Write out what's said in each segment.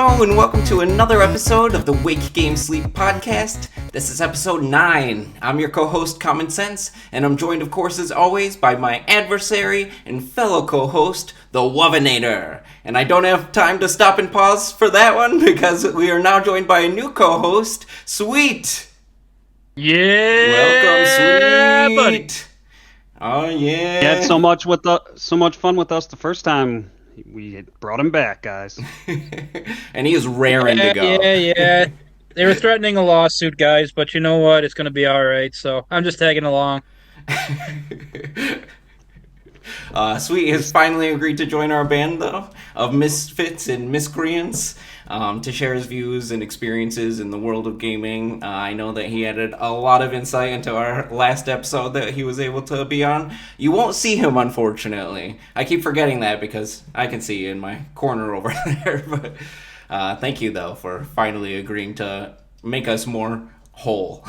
Hello and welcome to another episode of the Wake Game Sleep podcast. This is episode 9. I'm your co-host Common Sense, and I'm joined of course as always by my adversary and fellow co-host, the Wovinator. And I don't have time to stop and pause for that one because we are now joined by a new co-host, Sweet. Yeah, Welcome, Sweet. buddy. Oh yeah. He had so much fun with us the first time. We brought him back, guys. And he is raring to go. Yeah. They were threatening a lawsuit, guys, but you know what? It's going to be all right, so I'm just tagging along. Sweet has finally agreed to join our band, though, of misfits and miscreants, to share his views and experiences in the world of gaming. I know that he added a lot of insight into our last episode that he was able to be on. You won't see him, unfortunately. I keep forgetting that because I can see you in my corner over there. But thank you, though, for finally agreeing to make us more whole.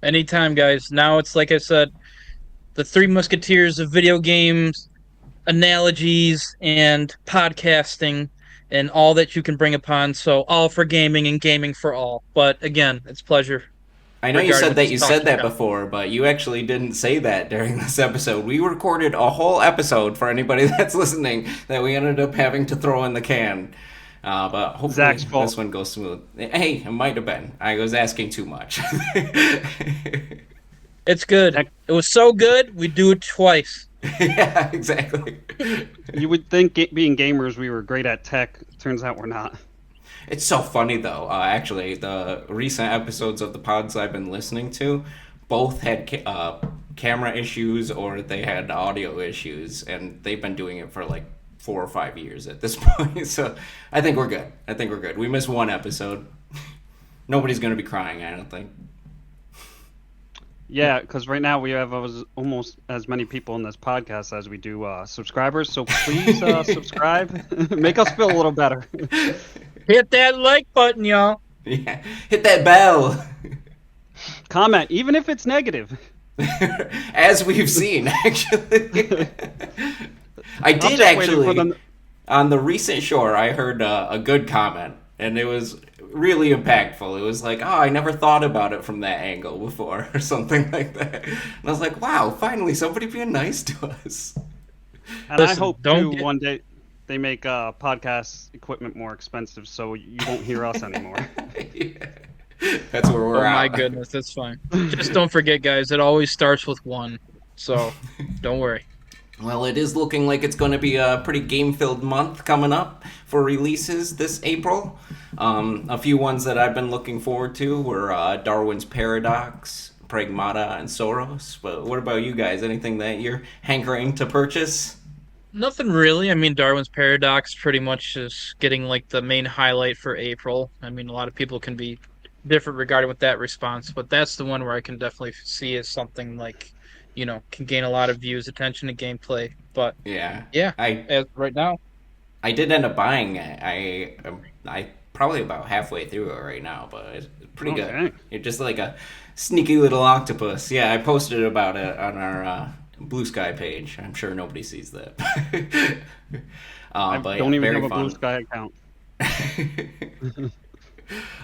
Anytime, guys. Now it's like I said, the Three Musketeers of video games, analogies, and podcasting, and all that you can bring upon. So all for gaming and gaming for all. But again, it's a pleasure. I know you said that before, but you actually didn't say that during this episode. We recorded a whole episode for anybody that's listening that we ended up having to throw in the can. But hopefully Zach's fault. This one goes smooth. Hey, it might have been. I was asking too much. It's good. It was so good, we do it twice. Yeah, exactly. You would think being gamers we were great at tech. Turns out we're not. It's so funny, though. Actually, the recent episodes of the pods I've been listening to both had camera issues or they had audio issues, and they've been doing it for like 4 or 5 years at this point. So I think we're good. We missed one episode. Nobody's going to be crying, I don't think. Yeah, because right now we have almost as many people in this podcast as we do subscribers. So please subscribe. Make us feel a little better. Hit that like button, y'all. Yeah, hit that bell. Comment, even if it's negative. As we've seen, actually. I did actually, on the recent shore, I heard a good comment, and it was really impactful. It was like, oh, I never thought about it from that angle before, or something like that. And I was like, wow, finally, somebody being nice to us. And I hope, too, one day they make podcast equipment more expensive so you won't hear us anymore. Yeah. That's where we're at. Oh, my goodness, that's fine. Just don't forget, guys, it always starts with 1, so don't worry. Well, it is looking like it's going to be a pretty game-filled month coming up for releases this April. A few ones that I've been looking forward to were Darwin's Paradox, Pragmata, and Soros. But what about you guys? Anything that you're hankering to purchase? Nothing really. I mean, Darwin's Paradox pretty much is getting like the main highlight for April. I mean, a lot of people can be different regarding with that response, but that's the one where I can definitely see as something like, you know, can gain a lot of views, attention, and gameplay. But yeah, as right now, I did end up buying it. I probably about halfway through it right now, but it's pretty good. You're just like a sneaky little octopus. Yeah, I posted about it on our Blue Sky page. I'm sure nobody sees that. I don't even have a Blue Sky account.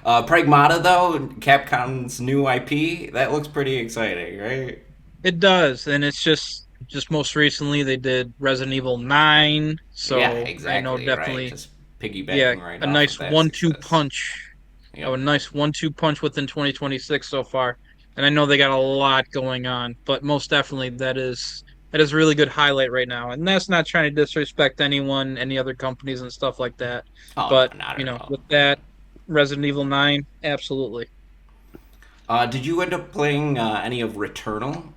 Pragmata, though, Capcom's new IP, that looks pretty exciting, right? It does, and it's just most recently they did Resident Evil 9, so yeah, exactly, I know definitely right. Just piggybacking right a nice 1-2 punch. Yep. A nice 1-2 punch within 2026 so far. And I know they got a lot going on, but most definitely that is a really good highlight right now. And that's not trying to disrespect anyone, any other companies and stuff like that. Oh, but not you know, at all. with that Resident Evil 9, absolutely. Did you end up playing any of Returnal?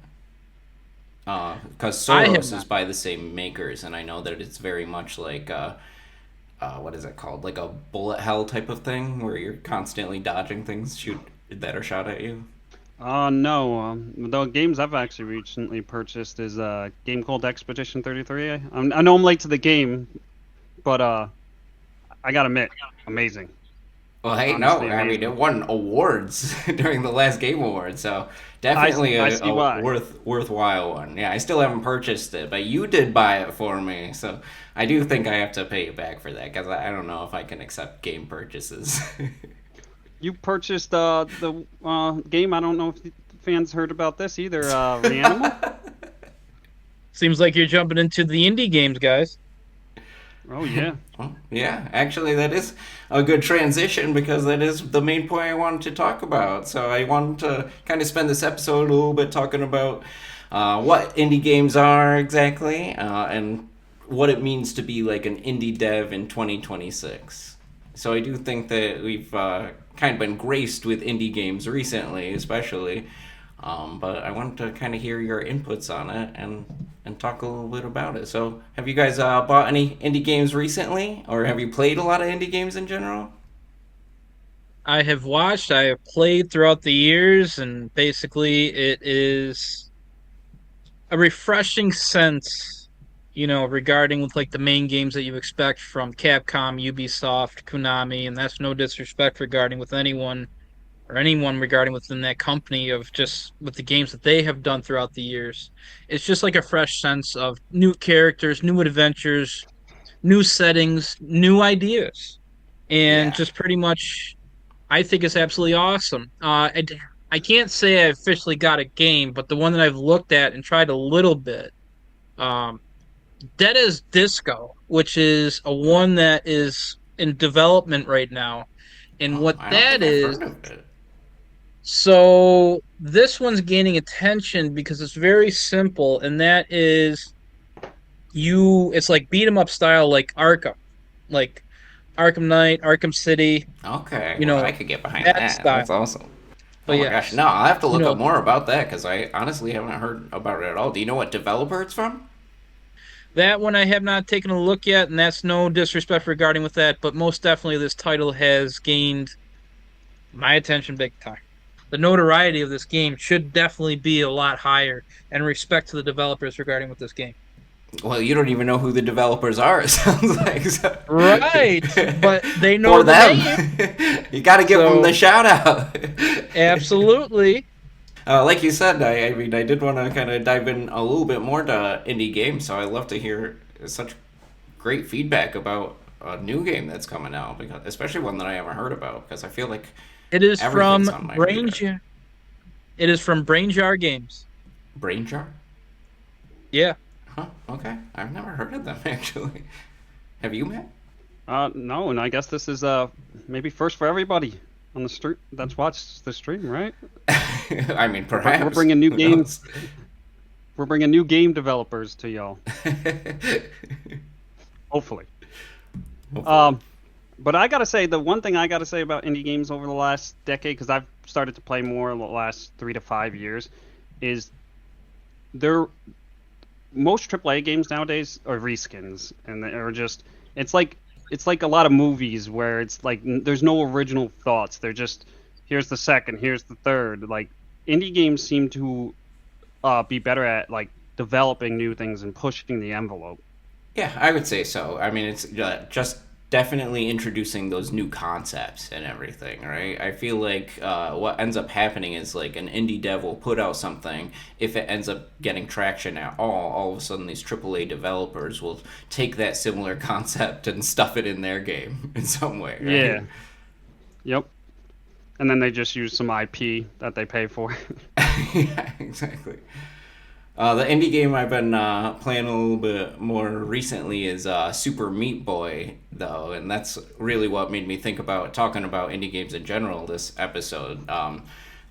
Because Soros is by the same makers, and I know that it's very much like what is it called? Like a bullet hell type of thing, where you're constantly dodging things that are shot at you. No. The games I've actually recently purchased is a game called Expedition 33. I know I'm late to the game, but I gotta admit, amazing. Well, hey, no, Honestly, I mean amazing. it won awards during the last Game Awards, so I, definitely I a, see a why. worthwhile one. Yeah, I still haven't purchased it, but you did buy it for me, so I do think I have to pay you back for that because I don't know if I can accept game purchases. You purchased the game. I don't know if the fans heard about this either. Reanimal. Seems like you're jumping into the indie games, guys. Oh yeah. Well, yeah, actually, that is a good transition because that is the main point I wanted to talk about. So I wanted to kind of spend this episode a little bit talking about what indie games are exactly and what it means to be like an indie dev in 2026. So I do think that we've kind of been graced with indie games recently, especially. But I wanted to kind of hear your inputs on it and talk a little bit about it. So, have you guys bought any indie games recently, or have you played a lot of indie games in general? I have watched, I have played throughout the years, and basically it is a refreshing sense, regarding with like the main games that you expect from Capcom, Ubisoft, Konami, and that's no disrespect regarding with anyone or anyone regarding within that company of just with the games that they have done throughout the years. It's just like a fresh sense of new characters, new adventures, new settings, new ideas. And Yeah. just pretty much I think it's absolutely awesome. I can't say I officially got a game, but the one that I've looked at and tried a little bit, um, Dead as Disco, which is a one that is in development right now. And Oh, what I don't that think I've is, heard of it. so this one's gaining attention because it's very simple, and that is it's like beat 'em up style like Arkham. Like Arkham Knight, Arkham City, Okay, you well, know, I could get behind that that. That's style. awesome. But Oh my gosh, yes, no, I'll have to you look up know, more about that because I honestly haven't heard about it at all. Do you know what developer it's from? that one I have not taken a look yet, and that's no disrespect regarding with that, but most definitely this title has gained my attention big time. The notoriety of this game should definitely be a lot higher, and respect to the developers regarding with this game. Well, you don't even know who the developers are. It sounds like so. Right, but they know For the them, name, you got to give them the so shout out. absolutely. Like you said, I mean, I did want to kind of dive in a little bit more to indie games, so I love to hear such great feedback about a new game that's coming out, because especially one that I haven't heard about, because I feel like It is everything's from on my Brain. radar. It is from Brain Jar Games. Brain Jar? Yeah, Huh? Okay, I've never heard of them actually. Have you, Matt? No, and I guess this is maybe first for everybody on the stream that's watched the stream, right? I mean, We're perhaps. bringing new Who games. knows? We're bringing new game developers to y'all. Hopefully. Hopefully. But I gotta say, the one thing I gotta say about indie games over the last decade, because I've started to play more in the last 3 to 5 years, is they're most AAA games nowadays are reskins, and they're just it's like a lot of movies where it's like there's no original thoughts. They're just here's the second, here's the third. Like indie games seem to be better at like developing new things and pushing the envelope. Yeah, I would say so. I mean, it's just definitely introducing those new concepts and everything, right? I feel like what ends up happening is like an indie dev will put out something. If it ends up getting traction at all of a sudden these AAA developers will take that similar concept and stuff it in their game in some way, Yeah. right? Yep. And then they just use some IP that they pay for. Yeah, exactly. The indie game I've been playing a little bit more recently is Super Meat Boy, though, and that's really what made me think about talking about indie games in general this episode.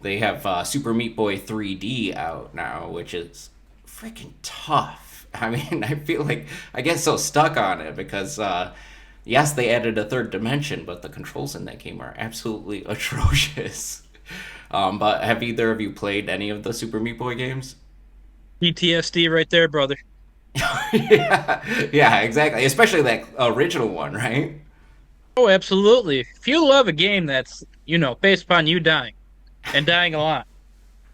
They have Super Meat Boy 3D out now, which is freaking tough. I mean, I feel like I get so stuck on it because, yes, they added a third dimension, but the controls in that game are absolutely atrocious. But have either of you played any of the Super Meat Boy games? PTSD right there, brother. Yeah, yeah, exactly. Especially that original one, right? Oh, absolutely. If you love a game that's, based upon you dying and dying a lot,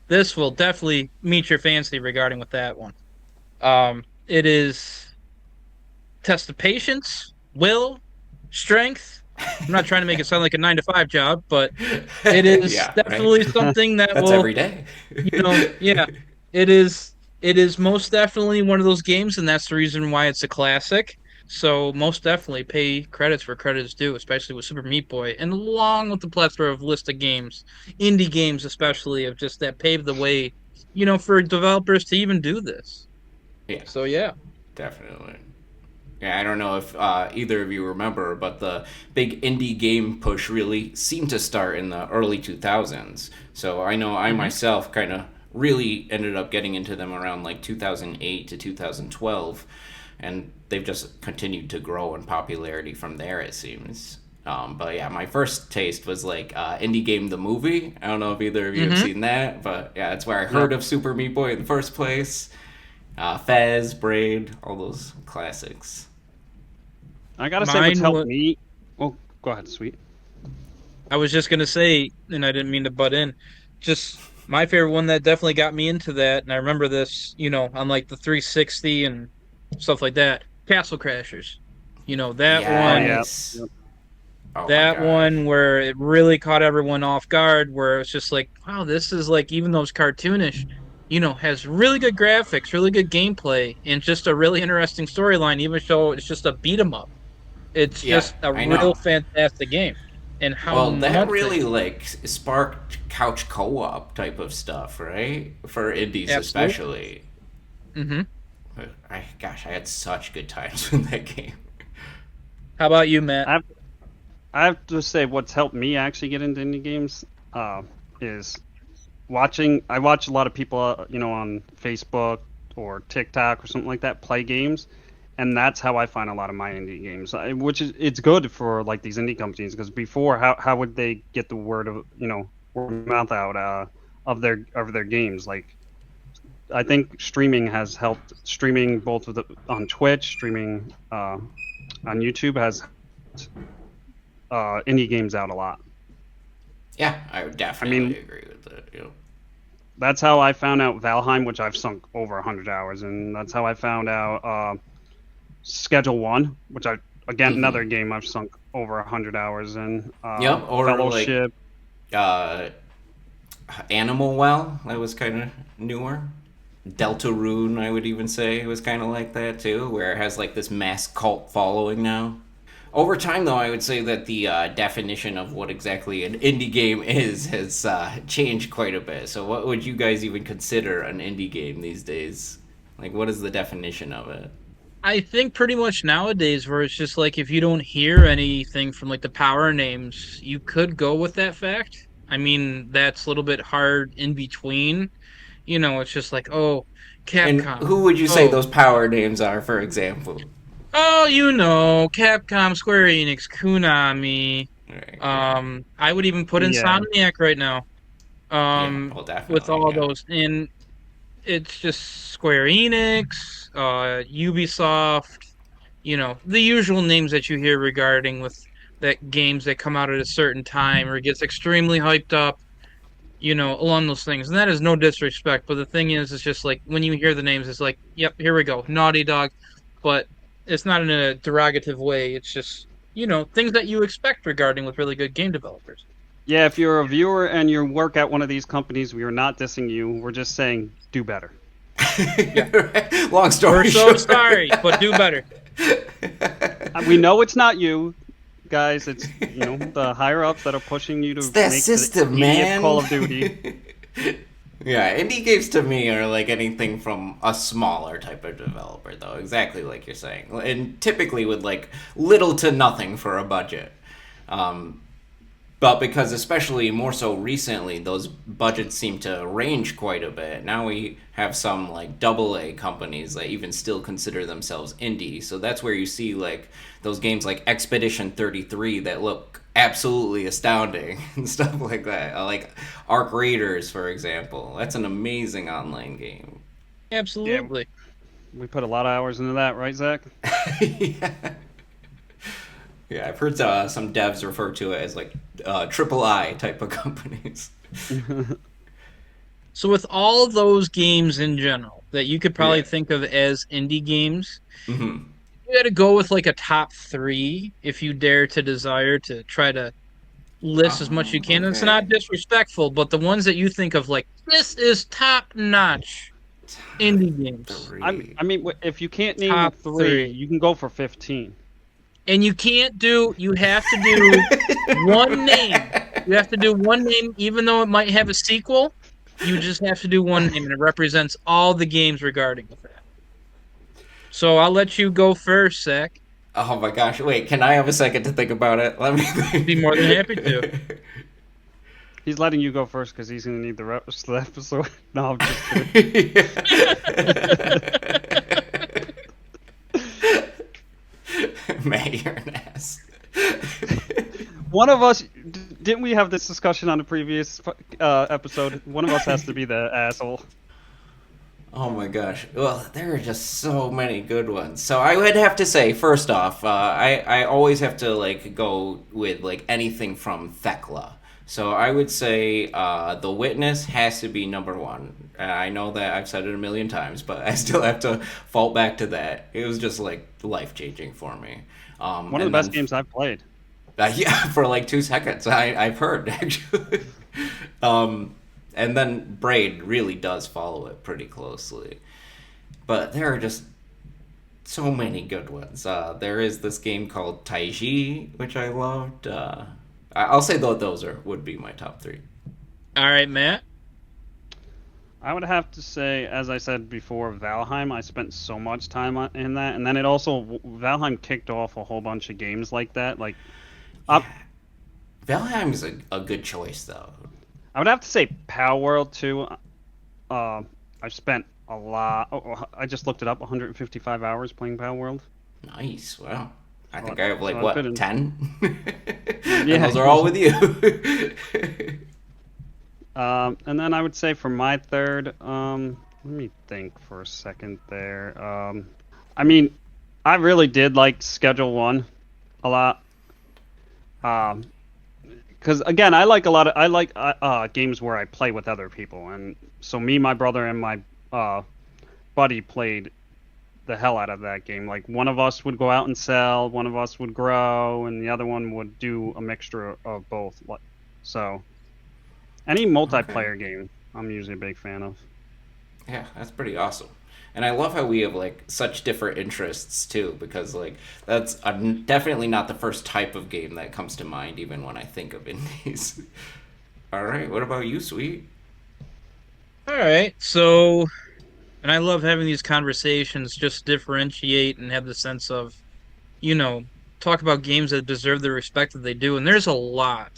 this will definitely meet your fancy regarding with that one. It is test of patience, will, strength, I'm not trying to make it sound like a 9 to 5 job, but it is Yeah, right. definitely something that That's will, every day. yeah, it is. It is most definitely one of those games, and that's the reason why it's a classic. So most definitely pay credits where credit is due, especially with Super Meat Boy, and along with the plethora of list of games, indie games especially, of just that paved the way, for developers to even do this. Yeah, So yeah. definitely. Yeah, I don't know if either of you remember, but the big indie game push really seemed to start in the early 2000s. So I know I Hmm. myself kind of really ended up getting into them around like 2008 to 2012, and they've just continued to grow in popularity from there, it seems. But yeah, my first taste was like Indie Game the movie. I don't know if either of you have Hmm. seen that, but yeah, that's where I Yep. heard of Super Meat Boy in the first place. Fez, Braid, all those classics. I gotta say, what's Mine helped was. me. Oh, go ahead, sweet. I was just gonna say, and I didn't mean to butt in. Just my favorite one that definitely got me into that, and I remember this, on like the 360 and stuff like that. Castle Crashers. That Oh one, yeah. Yes. Yep. Oh my that god. one where it really caught everyone off guard, where it's just like, wow, this is like, even though it's cartoonish, has really good graphics, really good gameplay, and just a really interesting storyline, even though it's just a beat 'em up. It's Yeah, just a I real know. fantastic game. And how Well, that much they really like sparked couch co-op type of stuff, right? For indies absolutely. especially. Hmm. Gosh, I had such good times with that game. How about you, Matt? I I have to say, what's helped me actually get into indie games uh, is watching. I watch a lot of people, on Facebook or TikTok or something like that, play games, and that's how I find a lot of my indie games. Which is it's good for like these indie companies because before, how would they get the word of mouth out of their games? Like I think streaming has helped. Streaming both on Twitch, streaming on YouTube has indie games out a lot. Yeah, I would I definitely mean, agree with that. that's how I found out Valheim, which I've sunk over 100 hours, and that's how I found out Schedule One, which I again Mm-hmm. another game I've sunk over 100 hours in. Yep, or like Fellowship, uh, Animal Well, that was kind of newer. Deltarune, I would even say, was kind of like that too, where it has like this mass cult following now. Over time, though, I would say that the definition of what exactly an indie game is has changed quite a bit. So, what would you guys even consider an indie game these days? Like, what is the definition of it? I think pretty much nowadays, where it's just like if you don't hear anything from like the power names, you could go with that fact. I mean, that's a little bit hard in between. It's just like, oh, And Capcom. who would you say Oh, those power names are, for example? oh, Capcom, Square Enix, Konami. Right, yeah, I would even put yeah, Insomniac right now. yeah, Um, well, with definitely, all yeah. those, and it's just Square Enix, Ubisoft, the usual names that you hear regarding with that games that come out at a certain time or gets extremely hyped up, along those things. And that is no disrespect, but the thing is, it's just like when you hear the names, it's like, yep, here we go, Naughty Dog, but it's not in a derogative way. It's just, things that you expect regarding with really good game developers. yeah. If you're a viewer and you work at one of these companies, we are not dissing you. We're just saying do better. Yeah, Long we're story so short. sorry, but do better. We know it's not you, guys. It's the higher ups that are pushing you It's to that make the system, idiot Call man. of Duty. Yeah, indie games to me are like anything from a smaller type of developer, though, exactly like you're saying, and typically with like little to nothing for a budget. Um, but because especially more so recently, those budgets seem to range quite a bit. Now we have some like double A companies that even still consider themselves indie. So that's where you see like those games like Expedition 33 that look absolutely astounding and stuff like that. Like Arc Raiders, for example. That's an amazing online game. Yeah, Absolutely. we put a lot of hours into that, right, Zach? Yeah. Yeah, I've heard some devs refer to it as like triple I type of companies. So with all those games in general that you could probably Yeah. think of as indie games, Hmm. you had to go with like a top 3, if you dare to desire to try to list as much as you can. And it's Okay. not disrespectful, but the ones that you think of like this is top notch indie games. Three. I mean, if you can't name Top 3, 3. you can go for 15. And you can't do, you have to do one name. You have to do one name, even though it might have a sequel. You just have to do one name, and it represents all the games regarding that. So I'll let you go first, Zach. Oh my gosh! Wait, can I have a second to think about it? Let me Be more than happy to. He's letting you go first because he's gonna need the rest of the episode. No, I'm just kidding. Matt, you're an ass. One of us didn't we have this discussion on the previous episode? One of us has to be the asshole. Oh my gosh. Well, there are just so many good ones. So I would have to say, first off, I always have to like go with like anything from Thekla. So I would say The Witness has to be number 1. I know that I've said it a million times, but I still have to fall back to that. It was just like life changing for me. One of the best games I've played. Yeah, for like 2 seconds. I've heard actually. And then Braid really does follow it pretty closely. But there are just so many good ones. There is this game called Taiji, which I loved. I'll say those would be my top 3. All right, Matt. I would have to say, as I said before, Valheim. I spent so much time in that, and then it also Valheim kicked off a whole bunch of games like that. Like, Valheim is a good choice, though. I would have to say Power World too. I've spent a lot. I just looked it up. 155 hours playing Power World. Nice. Wow. I think I have like so what 10. Yeah, And those are all with you. And then I would say for my third, let me think for a second there. I mean, I really did like Schedule 1 a lot. Because again, I like games where I play with other people, and so me, my brother, and my buddy played the hell out of that game. Like one of us would go out and sell, one of us would grow, and the other one would do a mixture of both. So any multiplayer game, I'm usually a big fan of. Yeah, that's pretty awesome. And I love how we have like such different interests too, because like that's definitely not the first type of game that comes to mind, even when I think of indies. All right, what about you, Sweet? All right, so, and I love having these conversations, just differentiate and have the sense of, talk about games that deserve the respect that they do, and there's a lot.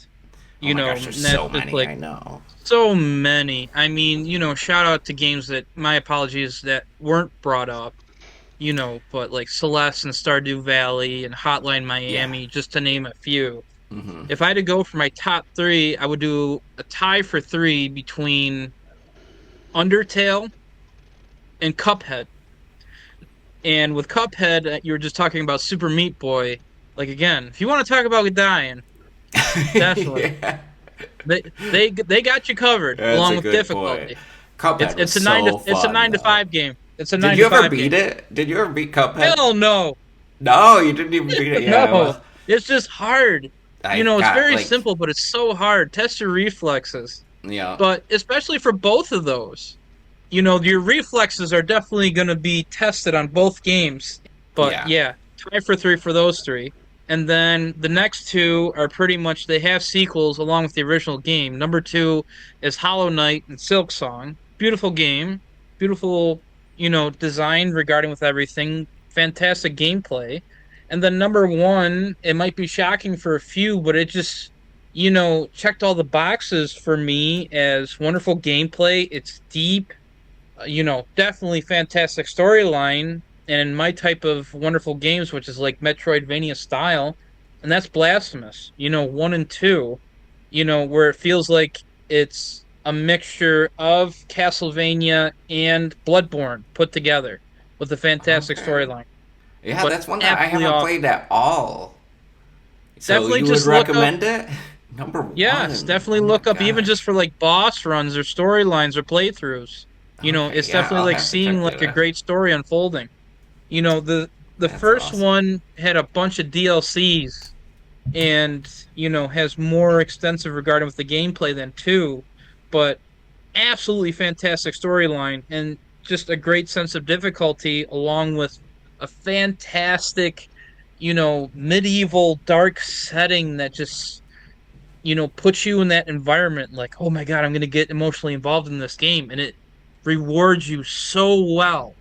Oh my gosh, there's so many, like, I know. so many. I mean, shout out to games that, my apologies, that weren't brought up, but like Celeste and Stardew Valley and Hotline Miami, just to name a few. Mm-hmm. If I had to go for my top 3, I would do a tie for 3 between Undertale and Cuphead. And with Cuphead, you were just talking about Super Meat Boy. Like, again, if you want to talk about dying, definitely. Yeah. They got you covered, That's along a with good difficulty. point. Cuphead It's was a 9 so to it's a fun, 9 to though. 5 game. It's a 9 Did you to 5 ever beat game. it? Did you ever beat Cuphead? Hell no. No, you didn't even beat it. Yeah, No. well, It's just hard. I It's got, very like- simple, but it's so hard. Test your reflexes. Yeah. But especially for both of those, your reflexes are definitely going to be tested on both games. But yeah, tie for 3 for those 3. And then the next 2 are pretty much, they have sequels along with the original game. Number 2 is Hollow Knight and Silk Song. Beautiful game. Beautiful, design regarding with everything. Fantastic gameplay. And then number 1, it might be shocking for a few, but it just, checked all the boxes for me as wonderful gameplay. It's deep, definitely fantastic storyline, and my type of wonderful games, which is like Metroidvania style, and that's Blasphemous. 1 and 2, where it feels like it's a mixture of Castlevania and Bloodborne put together with a fantastic storyline. Yeah, But that's one that I absolutely haven't awesome. played at all. So Definitely you just would look recommend it? Number 1. Yes, definitely Oh my look up, even gosh. just for like boss runs or storylines or playthroughs. Okay, It's yeah, definitely I'll like have to seeing check like that a out. great story unfolding. The the That's first awesome. one had a bunch of DLCs and, has more extensive regarding with the gameplay than 2, but absolutely fantastic storyline and just a great sense of difficulty along with a fantastic, medieval dark setting that just, puts you in that environment like, oh my God, I'm going to get emotionally involved in this game. And it rewards you so well,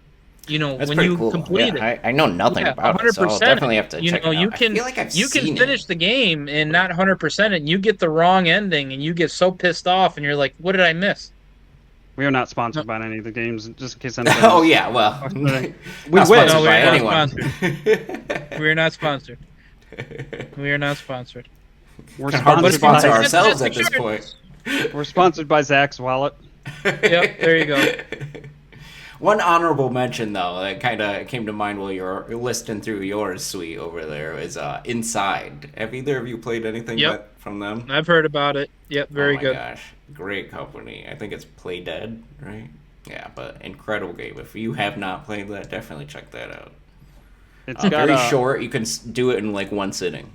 That's when pretty you cool. complete Yeah, it. I know nothing Yeah, about it, so I'll 100%. definitely have to check it out. You I can feel like I've you can seen it. finish the game and not 100% and you get the wrong ending and you get so pissed off and you're like, what did I miss? We are not No, sponsored by any of the games, just in case anybody Oh was yeah, well, questioning. We not wish. sponsored no, we by are not anyone. sponsored. We are not sponsored. We are not sponsored. We're Can hardly sponsored sponsor by ourselves at Fantastic this point. we're sponsored by Zach's Wallet. Yep, there you go. One honorable mention, though, that kind of came to mind while you were listing through yours, Sweet, over there, is Inside. Have either of you played anything Yep, from them? I've heard about it. Yep, Oh very my good. gosh, great company. I think it's Play Dead, right? Yeah, but incredible game. If you have not played that, definitely check that out. It's got Very short. You can do it in like one sitting.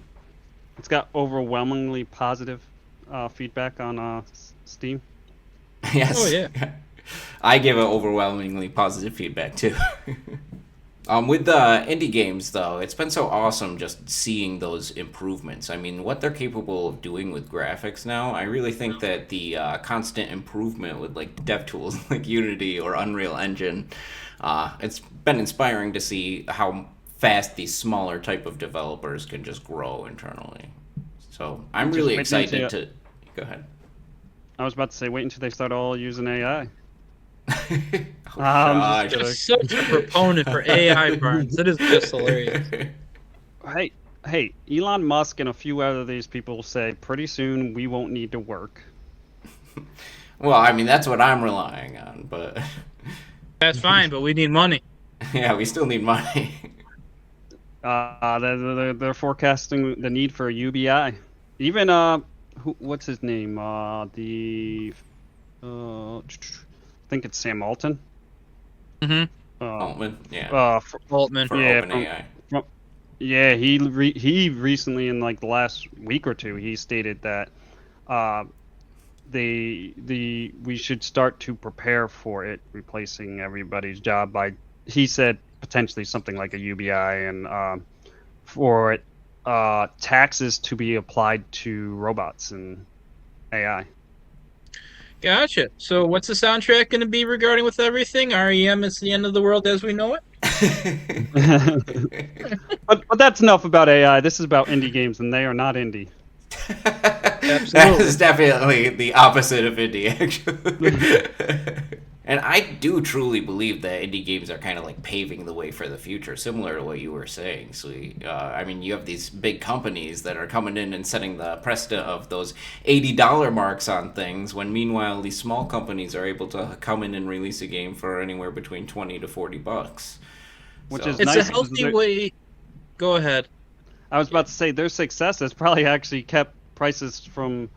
It's got overwhelmingly positive feedback on Steam. Yes. Oh yeah. I give it overwhelmingly positive feedback too. With the indie games, though, it's been so awesome just seeing those improvements. I mean, what they're capable of doing with graphics now, I really think that the constant improvement with like dev tools like Unity or Unreal Engine, it's been inspiring to see how fast these smaller type of developers can just grow internally. So I'm Just really wait excited until to go ahead. I was about to say, wait until they start all using AI. Oh I'm gosh. just You're such a proponent for AI, Barnes. It is just hilarious. Hey, Elon Musk and a few other these people say pretty soon we won't need to work. Well, I mean that's what I'm relying on, but That's fine, but we need money. yeah, we still need money. They're forecasting the need for a UBI. Even what's his name? I think it's Sam Alton. Mm-hmm. Altman, yeah. Altman. For yeah, OpenAI. Yeah, he recently in like the last week or two he stated that we should start to prepare for it replacing everybody's job by, he said, potentially something like a UBI and for it taxes to be applied to robots and AI. Gotcha. So what's the soundtrack going to be regarding with everything? REM is the end of the world as we know it? But that's enough about AI. This is about indie games, and they are not indie. That is definitely the opposite of indie, actually. And I do truly believe that indie games are kind of like paving the way for the future, similar to what you were saying. So, I mean, you have these big companies that are coming in and setting the precedent of those $80 marks on things, when meanwhile these small companies are able to come in and release a game for anywhere between $20 to $40. Which So- is It's nice a because healthy way. Go ahead. I was about to say their success has probably actually kept prices from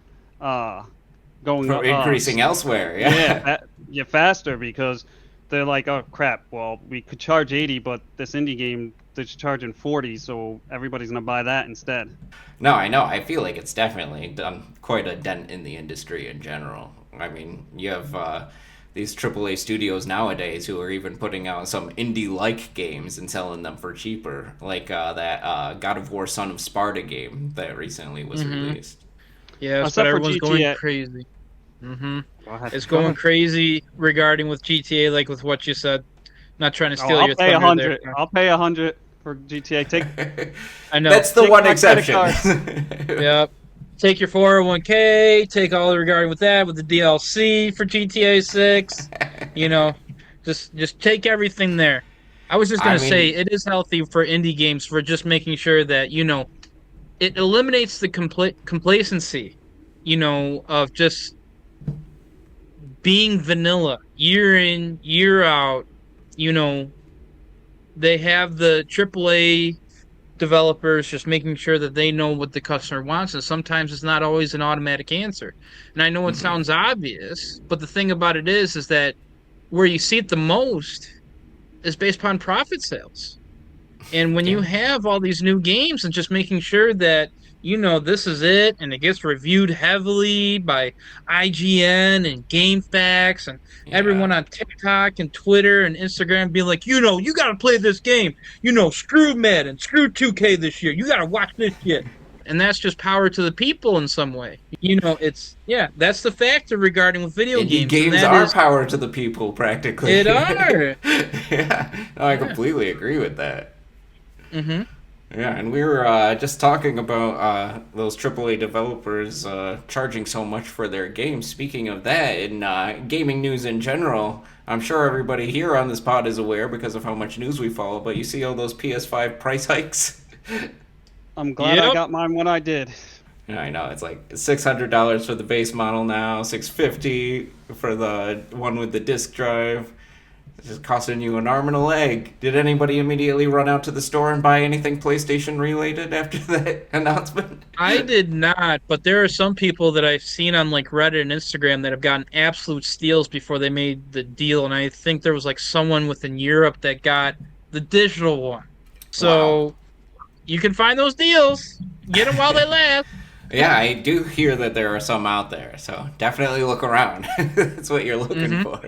going For up. increasing elsewhere, yeah. Yeah, faster because they're like, oh crap, well we could charge 80, but this indie game they're charging 40, so everybody's gonna buy that instead. No, I know. I feel like it's definitely done quite a dent in the industry in general. I mean, you have these AAA studios nowadays who are even putting out some indie-like games and selling them for cheaper, like that God of War Son of Sparta game that recently was released. Yeah, Except but for everyone's going GTA. crazy. Mm-hmm. It's Go going ahead. crazy regarding with GTA, like with what you said. Not trying to Oh, steal I'll your pay thunder 100. there. I'll pay 100 for GTA. Take I know. That's the Take one my credit exception. Yep. Take your 401k. Take all the regarding with that, with the DLC for GTA 6. You know, just take everything there. I was just gonna I mean- say it is healthy for indie games for just making sure that it eliminates the complacency, of just being vanilla year in year out. They have the AAA developers just making sure that they know what the customer wants, and sometimes it's not always an automatic answer. And I know it sounds obvious, but the thing about it is that where you see it the most is based upon profit sales. And when you Yeah. have all these new games and just making sure that, this is it, and it gets reviewed heavily by IGN and GameFAQs and Yeah. everyone on TikTok and Twitter and Instagram being like, you got to play this game. Screw Madden, screw 2K this year. You got to watch this shit. And that's just power to the people in some way. That's the factor regarding with video Indie games. And games that are is, power to the people, practically. it are. Yeah, no, I Yeah. completely agree with that. Mm-hmm. Yeah, and we were just talking about those AAA developers charging so much for their games. Speaking of that, in gaming news in general, I'm sure everybody here on this pod is aware because of how much news we follow, but you see all those PS5 price hikes? I'm glad I Yep. got mine when I did. Yeah, I know, it's like $600 for the base model now, $650 for the one with the disc drive. It's just costing you an arm and a leg. Did anybody immediately run out to the store and buy anything PlayStation related after that announcement? I did not, but there are some people that I've seen on like Reddit and Instagram that have gotten absolute steals before they made the deal, and I think there was like someone within Europe that got the digital one. Wow. So you can find those deals, get them while they last. Yeah, I do hear that there are some out there, so definitely look around. That's what you're looking Mhm. for.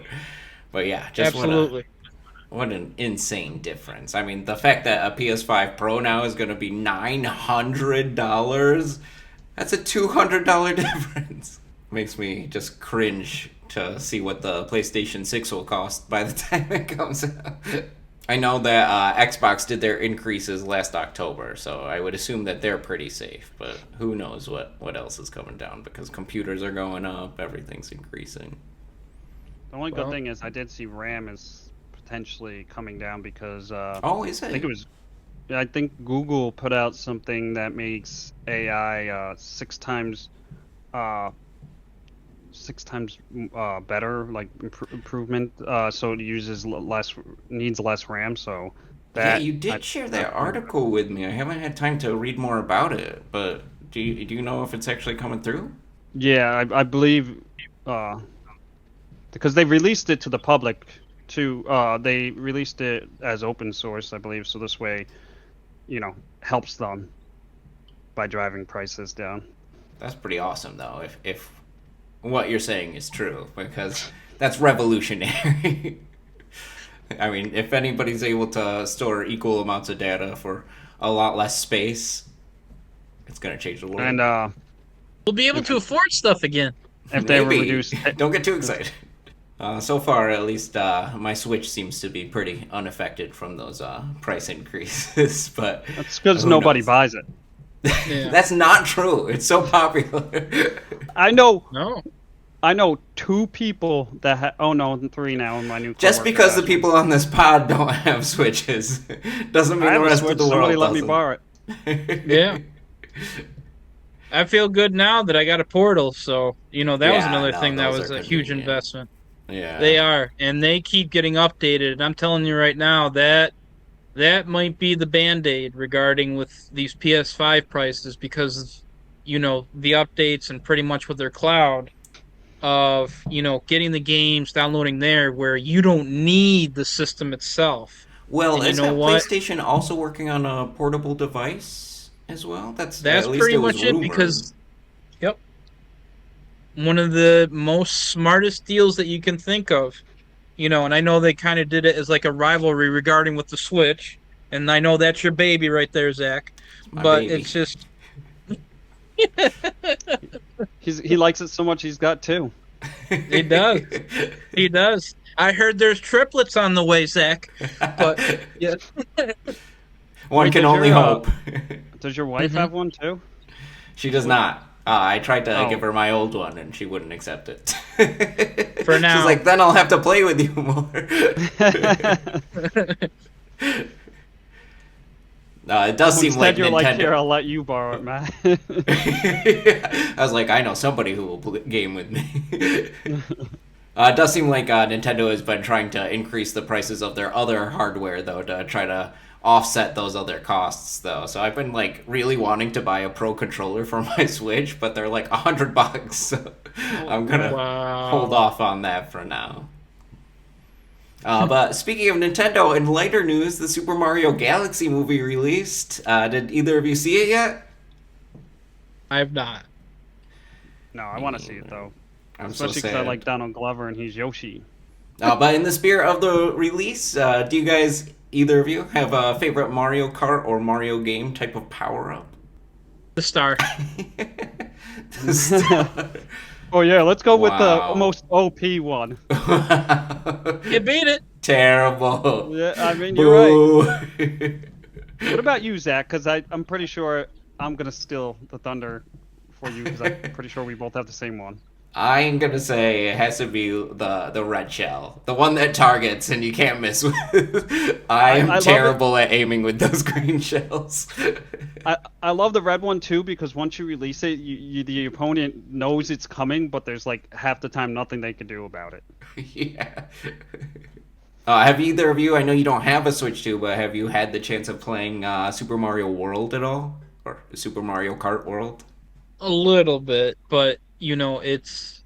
But yeah, just Absolutely. what an insane difference. I mean, the fact that a PS5 Pro now is going to be $900, that's a $200 difference. Makes me just cringe to see what the PlayStation 6 will cost by the time it comes out. I know that Xbox did their increases last October, so I would assume that they're pretty safe. But who knows what else is coming down, because computers are going up, everything's increasing. The only Well- good thing is I did see RAM is potentially coming down because Oh, is I think it? it was. I think Google put out something that makes AI 6 times, uh, 6 times better, like improvement. So it uses needs less RAM. So Yeah, that you did share that article with me. I haven't had time to read more about it, but do you know if it's actually coming through? Yeah, I believe uh, because they released it to the public too. They released it as open source, I believe. So this way, helps them by driving prices down. That's pretty awesome, though, if what you're saying is true, because that's revolutionary. I mean, if anybody's able to store equal amounts of data for a lot less space, it's going to change the world. And We'll be able to afford stuff again. if they were Maybe. reduced, Don't get too excited. So far, at least, my Switch seems to be pretty unaffected from those price increases. But that's because who nobody knows? buys it. Yeah. That's not true. It's so popular. I know No. 2 people that oh no, 3 now in my new. Just coworker because the has people on this pod don't have Switches doesn't one. mean I the have a rest Switch. of the world Somebody let me doesn't. borrow it. Yeah. I feel good now that I got a Portal, so that was Yeah, another no, thing that those was are a huge convenient. investment. Yeah. They are, and they keep getting updated. And I'm telling you right now that might be the band-aid regarding with these PS5 prices because of, the updates and pretty much with their cloud of, getting the games, downloading there where you don't need the system itself. Well, And you is know that what? PlayStation also working on a portable device as well? That's That's at least pretty it was much it rumored. because yep. One of the most smartest deals that you can think of. And I know they kind of did it as like a rivalry regarding with the Switch, and I know that's your baby right there, Zach. My But baby. it's just He likes it so much he's got 2. he does. He does. I heard there's triplets on the way, Zach. But yeah, One Wait, can does only your, hope. Does your wife Mhm. have one too? She does not. I tried to Oh. give her my old one, and she wouldn't accept it. For now. She's like, then I'll have to play with you more. It does seem Instead, like you're Nintendo. like, here, I'll let you borrow it, Matt. I was like, I know somebody who will game with me. It does seem like Nintendo has been trying to increase the prices of their other hardware, though, to try to offset those other costs, though. So I've been like really wanting to buy a Pro controller for my Switch, but they're like $100. So I'm gonna wow. hold off on that for now. But speaking of Nintendo, in lighter news, the Super Mario Galaxy movie released. Did either of you see it yet? I have not. No, I want to see it though, I'm so especially because I sad. like Donald Glover and he's Yoshi. But in the spirit of the release, do you guys, either of you, have a favorite Mario Kart or Mario game type of power up? The star. Oh yeah, let's go with the Wow. most OP one. You beat it. Terrible. Yeah, I mean you're right. Boo. What about you, Zach? Because I'm pretty sure I'm gonna steal the thunder for you because I'm pretty sure we both have the same one. I'm gonna say it has to be the red shell, the one that targets and you can't miss with. I am I love terrible at aiming with those green shells. I love the red one too because once you release it, the opponent knows it's coming, but there's like half the time nothing they can do about it. Yeah. Have either of you? I know you don't have a Switch 2, but have you had the chance of playing Super Mario World at all, or Super Mario Kart World? A little bit, but it's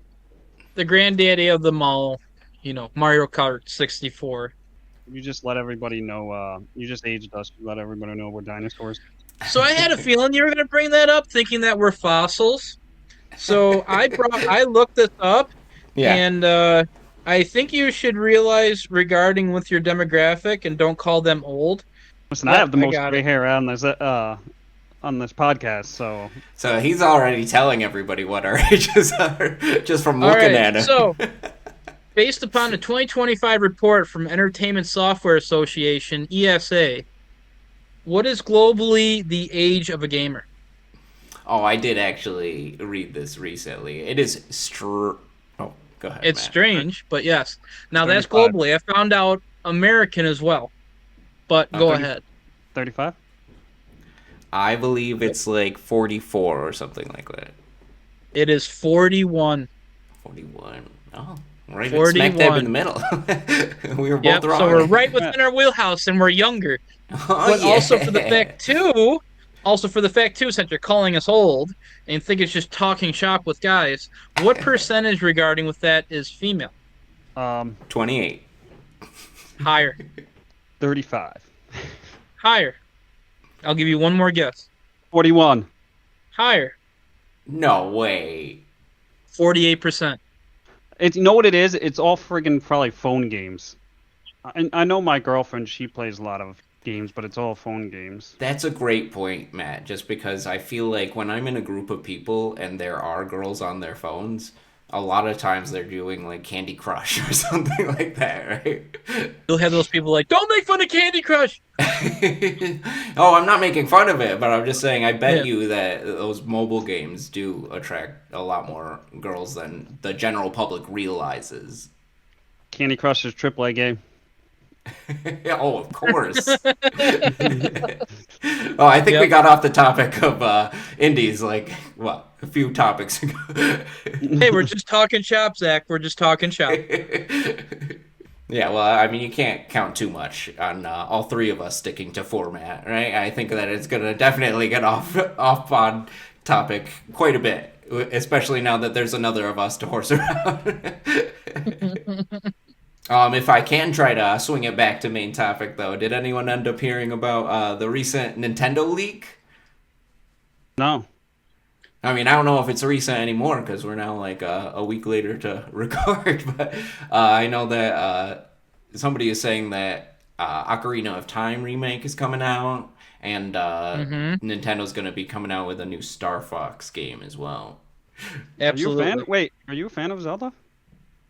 the granddaddy of them all. Mario Kart 64. You just let everybody know. You just aged us. You let everybody know we're dinosaurs. So I had a feeling you were going to bring that up, thinking that we're fossils. So I looked this up, Yeah. and I think you should realize regarding with your demographic, and don't call them old. Listen, I Yep, have the I most got gray it. hair on this podcast, so So he's already telling everybody what our ages are just from All looking right, at him. so based upon the 2025 report from Entertainment Software Association (ESA), what is globally the age of a gamer? Oh, I did actually read this recently. It is Oh, go ahead, It's Matt. strange, but yes. Now that's 35. globally. I found out American as well, but go 30. ahead. 35. I believe it's like 44 or something like that. It is 41. 41. Oh, right in smack dab in the middle. We were both Yep, wrong. so we're right within our wheelhouse, and we're younger. Oh, But yeah. also for the fact too, since you're calling us old and think it's just talking shop with guys, what percentage regarding with that is female? 28. Higher. 35. Higher. I'll give you one more guess. 41. Higher. No way. 48%. You know what it is? It's all friggin' probably phone games. I know my girlfriend, she plays a lot of games, but it's all phone games. That's a great point, Matt, just because I feel like when I'm in a group of people and there are girls on their phones, a lot of times they're doing like Candy Crush or something like that, right? You'll have those people like, don't make fun of Candy Crush. Oh, I'm not making fun of it, but I'm just saying I bet Yeah. you that those mobile games do attract a lot more girls than the general public realizes. Candy Crush is AAA game. Oh, of course. Oh, I think we Yep. got off the topic of indies like, what, a few topics ago. Hey, we're just talking shop, Zach. We're just talking shop. Yeah, well, I mean, you can't count too much on all three of us sticking to format, right? I think that it's going to definitely get off on topic quite a bit, especially now that there's another of us to horse around. If I can try to swing it back to main topic, though, did anyone end up hearing about the recent Nintendo leak? No. I mean, I don't know if it's recent anymore because we're now like a week later to record, but I know that somebody is saying that Ocarina of Time remake is coming out, and Nintendo's going to be coming out with a new Star Fox game as well. Absolutely. Are you a fan? Wait, are you a fan of Zelda?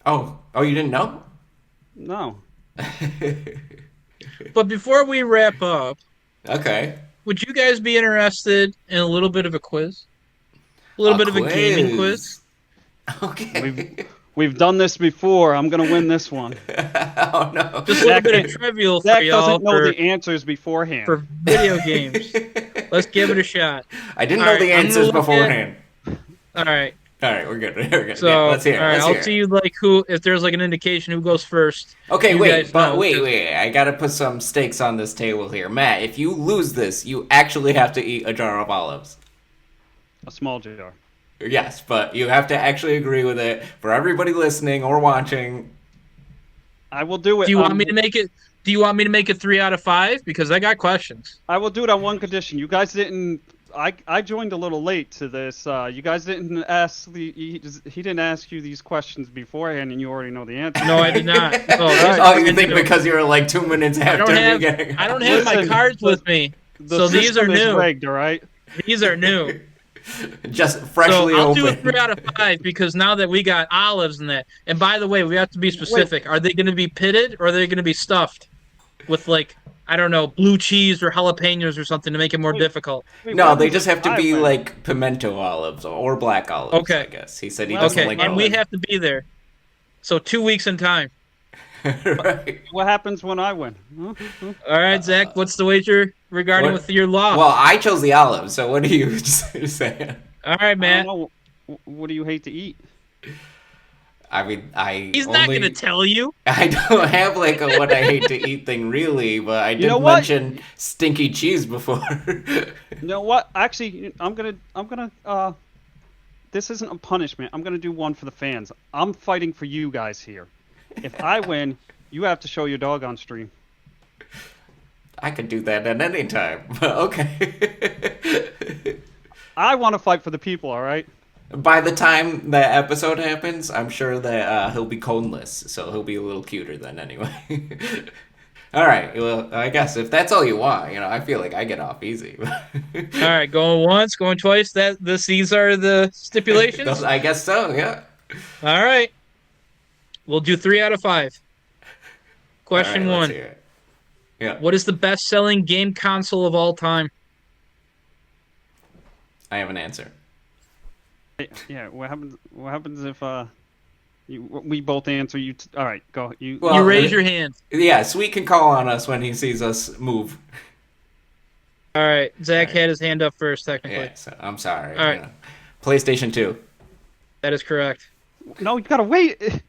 Oh, you didn't know? No. But before we wrap up, Okay. would you guys be interested in a little bit of a quiz? A little bit of a gaming quiz? Okay. We've done this before. I'm gonna win this one. Oh, no. Just a little bit of trivial for Zach y'all doesn't know for, the answers beforehand. for video games. Let's give it a shot. I didn't All know right, the I'm gonna answers look at- beforehand. All right. All right, we're good. We're good. So, Yeah, let's hear it. all right, Let's I'll hear it. see like who if there's like an indication who goes first. Okay, You wait, guys but know, wait, 'cause- wait. I gotta put some stakes on this table here. Matt, if you lose this, you actually have to eat a jar of olives. A small jar. Yes, but you have to actually agree with it for everybody listening or watching. I will do it. Do you want me to make it? Do you want me to make it 3 out of 5? Because I got questions. I will do it on one condition. You guys didn't. I joined a little late to this. You guys didn't ask he didn't ask you these questions beforehand, and you already know the answer. No, I did not. Oh, you think because you were like 2 minutes after beginning? I don't have my cards with me, so these are new. Rigged, all right? These are new. Just freshly so I'll open. do a 3 out of 5 because now that we got olives in that. And by the way, we have to be specific. Are they going to be pitted or are they going to be stuffed with like, I don't know, blue cheese or jalapenos or something to make it more difficult? No, they just have to be like pimento olives or black olives. Okay. I guess he said he doesn't like. And we have to be there. So 2 weeks in time. Right. What happens when I win? All right, Zach. What's the wager regarding with your loss? Well, I chose the olives. So what are you saying? All right, Matt. I don't know. What do you hate to eat? I mean, He's not going to tell you. I don't have like a what I hate to eat thing really, but I did mention stinky cheese before. You know what? Actually, I'm gonna. This isn't a punishment. I'm gonna do one for the fans. I'm fighting for you guys here. If I win, you have to show your dog on stream. I could do that at any time. Okay. I want to fight for the people. All right. By the time that episode happens, I'm sure that he'll be coneless, so he'll be a little cuter then anyway. All right, well, I guess if that's all you want, I feel like I get off easy. All right, going once, going twice. These are the stipulations? I guess so, yeah. All right. We'll do 3 out of 5. Question 1. Yeah. What is the best-selling game console of all time? I have an answer. Yeah, what happens if we both answer you? All right, go. You raise your hand. Yeah, Sweet can call on us when he sees us move. All right, Zach had his hand up first, technically. Yeah, so I'm sorry. All right. PlayStation 2. That is correct. No, you gotta wait.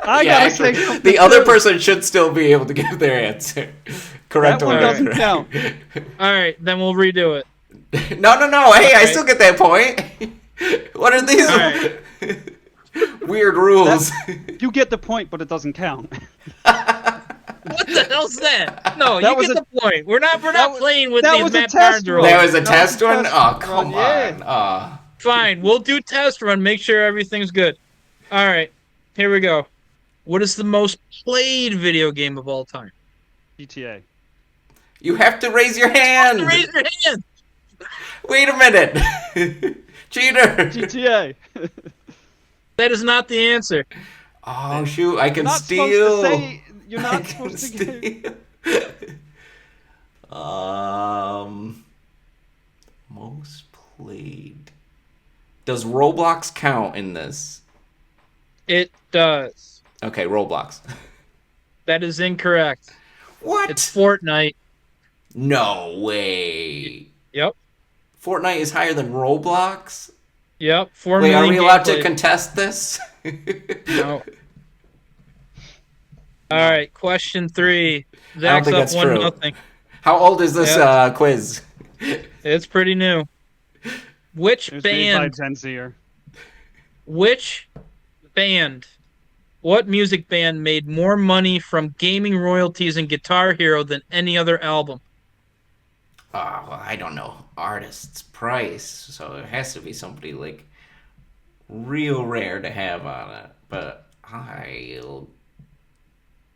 I gotta say something. The other person should still be able to give their answer. Correct. That one doesn't count. All right, then we'll redo it. No. Hey, I still get that point. What are these weird rules? You get the point, but it doesn't count. What the hell's that? No, you get the point. We're not playing with these Matt Barnes rules. That was a test run? Oh, come on. Fine, we'll do test run. Make sure everything's good. All right, here we go. What is the most played video game of all time? GTA. You have to raise your hand. Raise your hand. Wait a minute. Cheater. GTA. That is not the answer. Oh, shoot. I can steal. You're not supposed to Most played. Does Roblox count in this? It does. Okay, Roblox. That is incorrect. What? It's Fortnite. No way. Yep. Fortnite is higher than Roblox? Yep. 4 Wait, million are we allowed gameplay. to contest this? No. All right, question 3. Zach's I don't think up that's 1-0. true. How old is this quiz? It's pretty new. Which band? What music band made more money from gaming royalties and Guitar Hero than any other album? Well, I don't know artist's price, so it has to be somebody like real rare to have on it. But I'll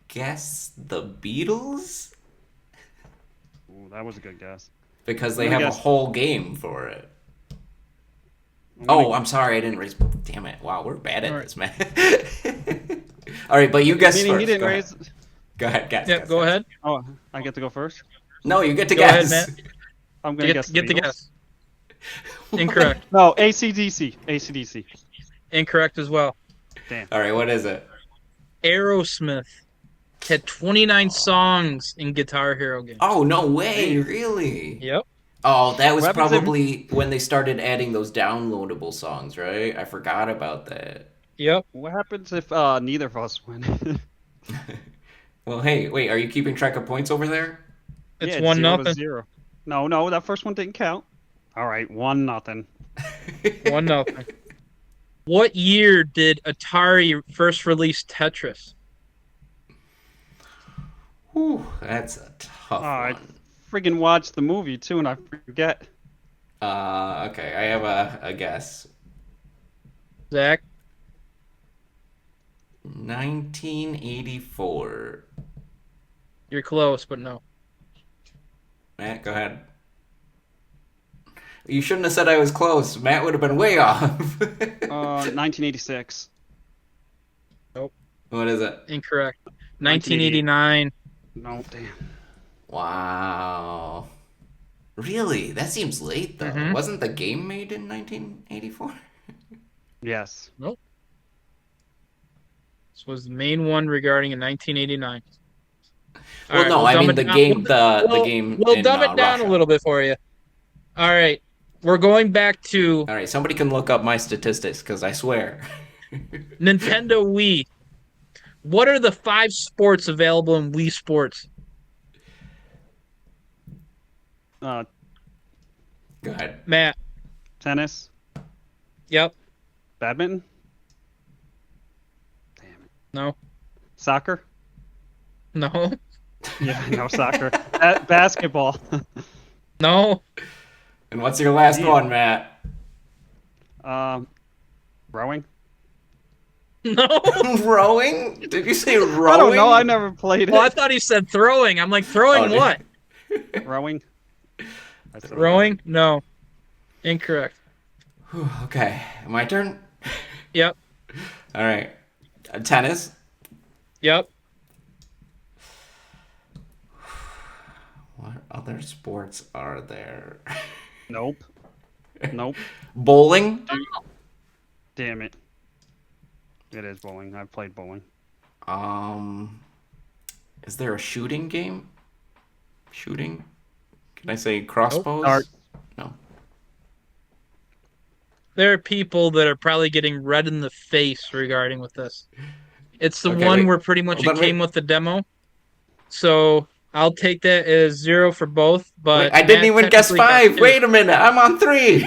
guess the Beatles? Ooh, that was a good guess. Because they have a whole game for it. Oh, I'm sorry, I didn't raise. Damn it! Wow, we're bad at this, man. All right, but you guess first. You didn't raise. Go ahead, guess. Yeah, go ahead. Oh, I get to go first. No, you get to Go guess. ahead, Matt. I'm gonna guess. Get the guess. Incorrect. No, AC/DC. Incorrect as well. Damn. All right, what is it? Aerosmith had 29 songs in Guitar Hero games. Oh, no way! Really? Yep. Oh, that was probably when they started adding those downloadable songs, right? I forgot about that. Yep. What happens if neither of us win? Well, hey, wait, are you keeping track of points over there? It's 1-0. 0. No, that first one didn't count. All right, 1-0. 1-0. What year did Atari first release Tetris? Whew, that's a tough I one. friggin' watched the movie too, and I forget. Okay, I have a guess. Zach? 1984. You're close, but no. Matt, go ahead. You shouldn't have said I was close. Matt would have been way off. 1986. Nope. What is it? Incorrect. 1989. No, damn. Wow. Really? That seems late, though. Mhm. Wasn't the game made in 1984? Yes. Nope. This was the main one regarding in 1989. Well, Alright, no, we'll I dumb mean it the down- game, we'll- the game We'll in dumb it down Russia. a little bit for you. All right. We're going back to All right, somebody can look up my statistics because I swear. Nintendo Wii. What are the 5 sports available in Wii Sports? Uh, Go ahead. Matt. tennis, Yep. badminton. Damn it. No. Soccer. No. Yeah, no soccer. Basketball. No. And what's your last Yeah. one, Matt? Rowing. No. Rowing? Did you say rowing? I don't know. I never played it. Well, I thought he said throwing. I'm like, throwing Oh, what? Rowing. I said Rowing? No. Incorrect. Whew, okay, my turn. Yep. All right. Tennis. Yep. What other sports are there? Nope. Nope. Bowling. Damn it. It is bowling. I've played bowling. Is there a shooting game? Shooting? Can I say crossbows? Dart. No. There are people that are probably getting red in the face regarding with this. It's the Okay, one wait. where pretty much Hold it on, came wait. with the demo. So I'll take that as 0 for both. But Wait, I didn't Matt even guess technically got 5. 2. Wait a minute, I'm on 3.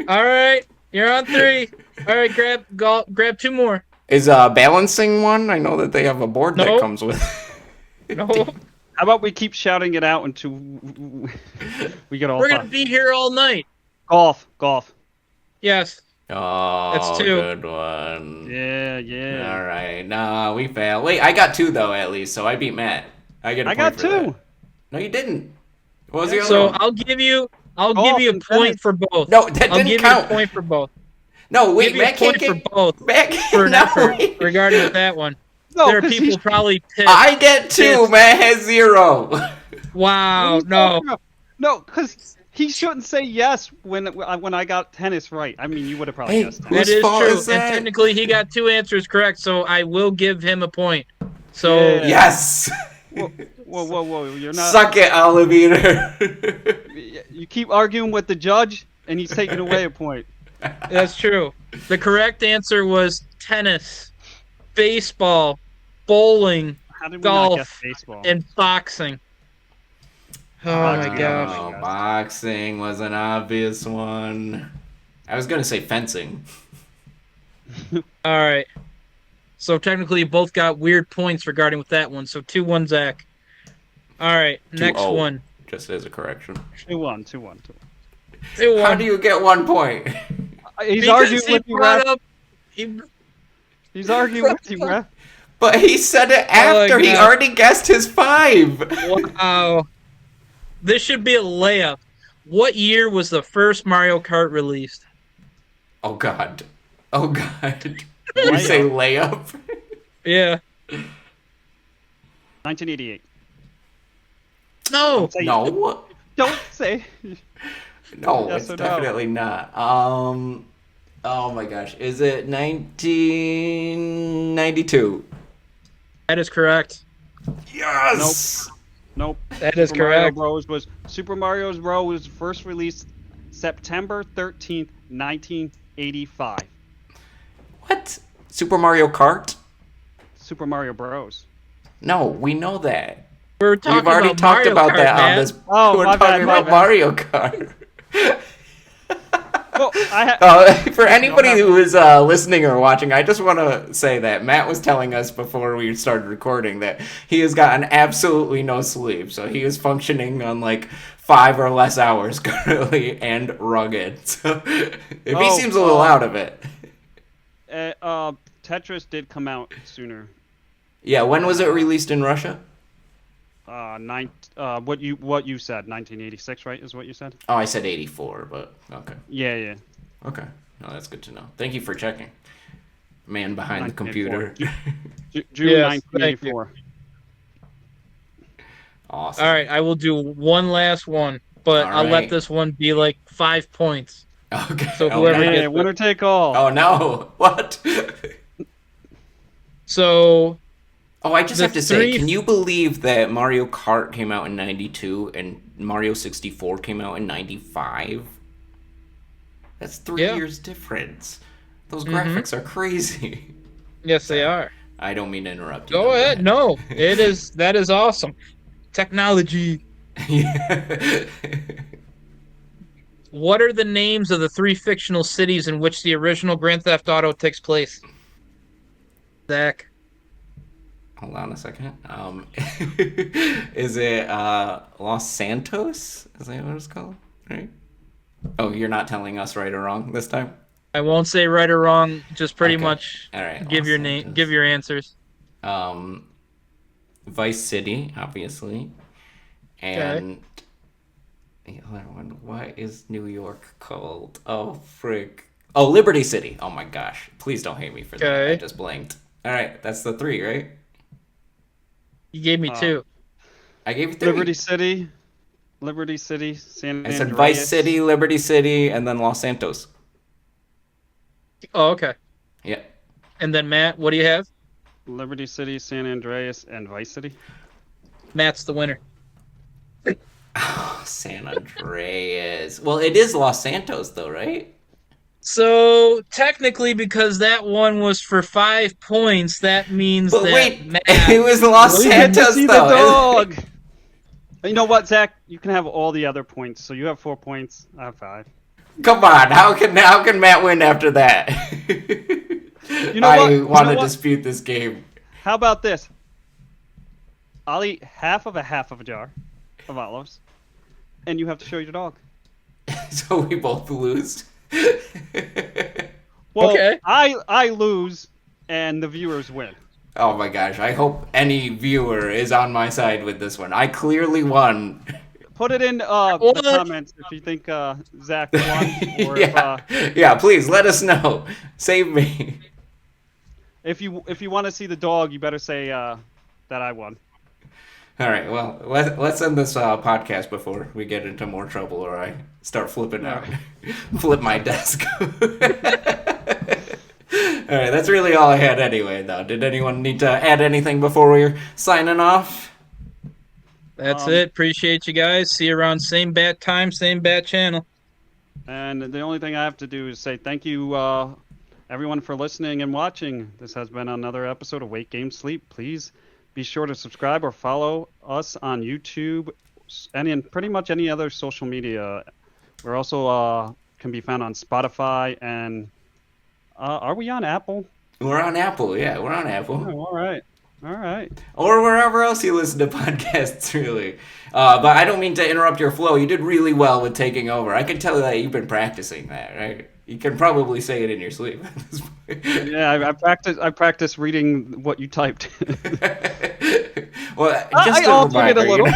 All right, you're on 3. All right, grab 2 more. Is a balancing one? I know that they have a board that No. comes with. No, How about we keep shouting it out until we get all we're gonna 5? be here all night. Golf. Yes. Oh, That's 2. good one. Yeah. All right, nah, we failed. Wait, I got 2 though at least, so I beat Matt. I get a I point got for that. 2. No, you didn't. What was the other So one? I'll give you Golf a and point tennis. for both. No, that I'll didn't give count. you a point for both. No, wait, Give you a Matt can't point for get. both Matt for an no, effort wait. regarding with that one. No, There are 'cause people he's- probably pissed. I get 2. Yes. Matt has 0. Wow, What are you no. talking about? No, because he shouldn't say yes when I got tennis right. I mean, you would have probably Hey, guessed who- tennis. That is fault true. is that? And technically he got 2 answers correct, so I will give him a point. So Yeah. Yes. Whoa! You're not. Suck it, Oliver. You keep arguing with the judge, and he's taking away a point. that's true. The correct answer was tennis, baseball, bowling, How did we Golf not guess baseball? and boxing. Oh my Boxing. gosh. Oh, boxing was an obvious one. I was gonna say fencing. All right. So technically you both got weird points regarding with that one. So 2-1 Zach. All right, next 2-0. one. Just as a correction. 2-1. 2-1. How do you get 1 point? He's Because arguing he with you, brought ref. up he, He's arguing with you, ref. But he said it Oh my after. He God. already guessed his 5. wow. This should be a layup. What year was the first Mario Kart released? Oh God. Oh God. Did you say layup? Yeah. 1988. No. Say- No. Don't say. No, Yes it's or no? definitely not. Oh my gosh. Is it 1992? That is correct. Yes. Nope. That is Super Mario correct. Bros. Super Mario Bros. Was first released September 13th, 1985. What? Super Mario Kart? Super Mario Bros. No, we know that. We're talking We've already about talked Mario about Kart, that man. on this. Oh, We're my talking bad, my about bad. Mario Kart. Well, For anybody who is listening or watching, I just want to say that Matt was telling us before we started recording that he has gotten absolutely no sleep, so he is functioning on like 5 or less hours currently and rugged. So if he seems a little out of it. Tetris did come out sooner. Yeah, when was it released in Russia? What you said, 1986, right? Is what you said? Oh, I said 84, but okay. Yeah. Okay. No, that's good to know. Thank you for checking. Man behind the computer. June 1984. Awesome. All right, I will do one last one, but I'll let this one be like 5 points. Okay. So whoever gets winner take all. Oh no! What? So. Oh, I just have to say, can you believe that Mario Kart came out in '92 and Mario 64 came out in '95? That's 3 years difference. Those graphics are crazy. Yes, they are. I don't mean to interrupt you. Go ahead. No, that is awesome. Technology. Yeah. What are the names of the 3 fictional cities in which the original Grand Theft Auto takes place? Zach. Hold on a second. Is it Los Santos? Is that what it's called? Right? Oh, you're not telling us right or wrong this time? I won't say right or wrong. Just pretty much all right, give your name, give your answers. Vice City, obviously, and the other one. What is New York called? Oh, frick! Oh, Liberty City. Oh my gosh! Please don't hate me for that. I just blanked. All right, that's the 3, right? You gave me 2. I gave you 3. Liberty City, San Andreas. I said Vice City, Liberty City, and then Los Santos. Oh, okay. Yeah. And then Matt, what do you have? Liberty City, San Andreas, and Vice City. Matt's the winner. Oh, San Andreas. Well, it is Los Santos, though, right? So technically, because that one was for 5 points, that means Matt, it was Los Santos, though. The dog. You know what, Zach? You can have all the other points. So you have 4 points. I have 5. Come on, how can Matt win after that? I want to dispute this game. How about this? I'll eat half of a jar of olives, and you have to show your dog. So we both lose. Well, okay. I lose, and the viewers win. Oh my gosh! I hope any viewer is on my side with this one. I clearly won. Put it in the comments if you think Zach won. Or yeah, please let us know. Save me. If you want to see the dog, you better say that I won. All right. Well, let's end this podcast before we get into more trouble, or I start flipping out, flip my desk. All right. That's really all I had anyway, though. Did anyone need to add anything before we're signing off? That's it. Appreciate you guys. See you around same bat time, same bat channel. And the only thing I have to do is say thank you, everyone, for listening and watching. This has been another episode of Wake Game Sleep. Please be sure to subscribe or follow us on YouTube and in pretty much any other social media. We're also can be found on Spotify and are we on Apple? We're on Apple. Yeah, we're on Apple. Oh, all right. Or wherever else you listen to podcasts, really. But I don't mean to interrupt your flow. You did really well with taking over. I can tell that you've been practicing that, right? You can probably say it in your sleep at this point. Yeah, I practiced reading what you typed. Well, just a reminder, it a little.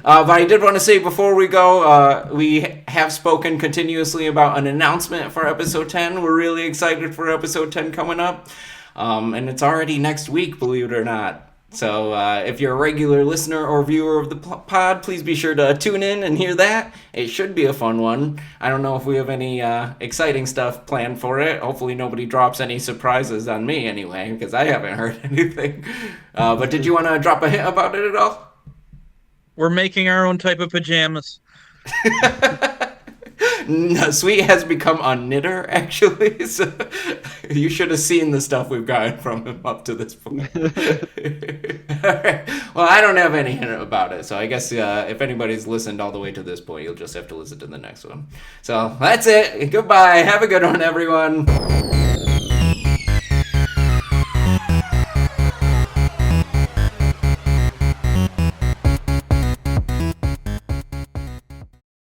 But I did want to say before we go, we have spoken continuously about an announcement for episode 10. We're really excited for episode 10 coming up. And it's already next week, believe it or not. So if you're a regular listener or viewer of the pod, please be sure to tune in and hear that. It should be a fun one. I don't know if we have any exciting stuff planned for it. Hopefully nobody drops any surprises on me anyway, because I haven't heard anything. But did you want to drop a hint about it at all? We're making our own type of pajamas. Sweet has become a knitter, actually. So you should have seen the stuff we've gotten from him up to this point. Alright. Well, I don't have any hint about it, so I guess if anybody's listened all the way to this point, you'll just have to listen to the next one. So that's it. Goodbye. Have a good one, everyone.